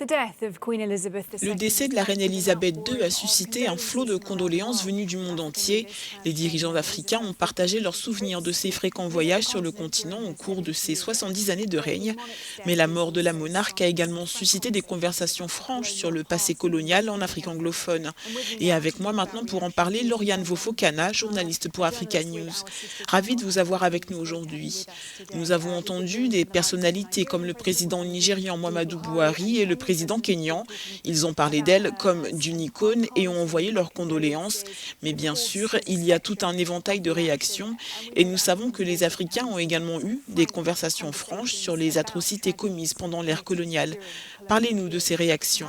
Le décès de la reine Elisabeth II a suscité un flot de condoléances venues du monde entier. Les dirigeants africains ont partagé leurs souvenirs de ses fréquents voyages sur le continent au cours de ses 70 années de règne. Mais la mort de la monarque a également suscité des conversations franches sur le passé colonial en Afrique anglophone. Et avec moi maintenant pour en parler, Lauriane Wofokana, journaliste pour Africa News. Ravie de vous avoir avec nous aujourd'hui. Nous avons entendu des personnalités comme le président nigérian Muhammadu Buhari et le président kényan. Ils ont parlé d'elle comme d'une icône et ont envoyé leurs condoléances. Mais bien sûr, il y a tout un éventail de réactions et nous savons que les Africains ont également eu des conversations franches sur les atrocités commises pendant l'ère coloniale. Parlez-nous de ces réactions.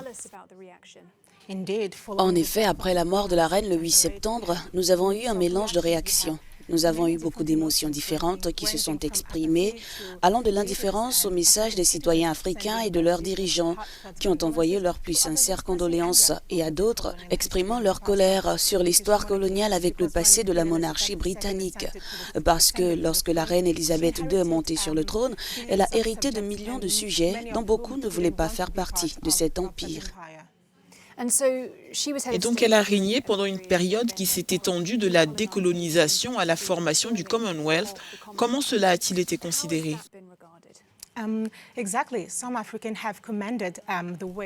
En effet, après la mort de la reine le 8 septembre, nous avons eu un mélange de réactions. Nous avons eu beaucoup d'émotions différentes qui se sont exprimées, allant de l'indifférence au message des citoyens africains et de leurs dirigeants, qui ont envoyé leurs plus sincères condoléances, et à d'autres exprimant leur colère sur l'histoire coloniale avec le passé de la monarchie britannique. Parce que lorsque la reine Elisabeth II est montée sur le trône, elle a hérité de millions de sujets dont beaucoup ne voulaient pas faire partie de cet empire. Et donc elle a régné pendant une période qui s'est étendue de la décolonisation à la formation du Commonwealth. Comment cela a-t-il été considéré?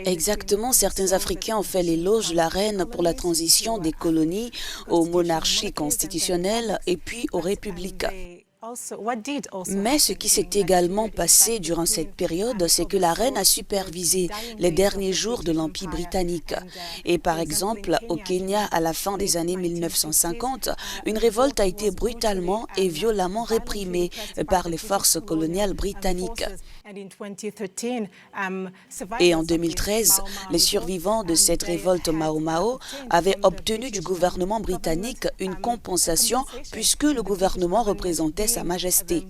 Exactement, certains Africains ont fait l'éloge de la reine pour la transition des colonies aux monarchies constitutionnelles et puis aux républiques. Mais ce qui s'est également passé durant cette période, c'est que la reine a supervisé les derniers jours de l'Empire britannique. Et par exemple, au Kenya, à la fin des années 1950, une révolte a été brutalement et violemment réprimée par les forces coloniales britanniques. Et en 2013, les survivants de cette révolte Mau Mau avaient obtenu du gouvernement britannique une compensation puisque le gouvernement représentait Sa Majesté.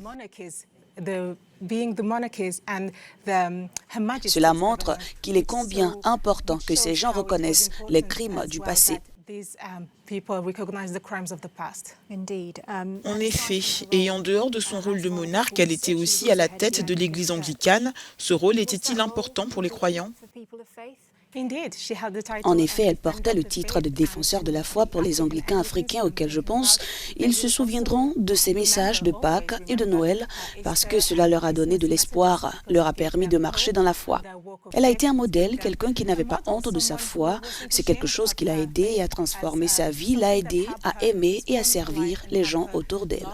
Cela montre qu'il est combien important que ces gens reconnaissent les crimes du passé. En effet, et en dehors de son rôle de monarque, elle était aussi à la tête de l'Église anglicane. Ce rôle était-il important pour les croyants? En effet, elle portait le titre de défenseur de la foi pour les Anglicains africains auxquels je pense. Ils se souviendront de ces messages de Pâques et de Noël parce que cela leur a donné de l'espoir, leur a permis de marcher dans la foi. Elle a été un modèle, quelqu'un qui n'avait pas honte de sa foi. C'est quelque chose qui l'a aidé à transformer sa vie, l'a aidé à aimer et à servir les gens autour d'elle.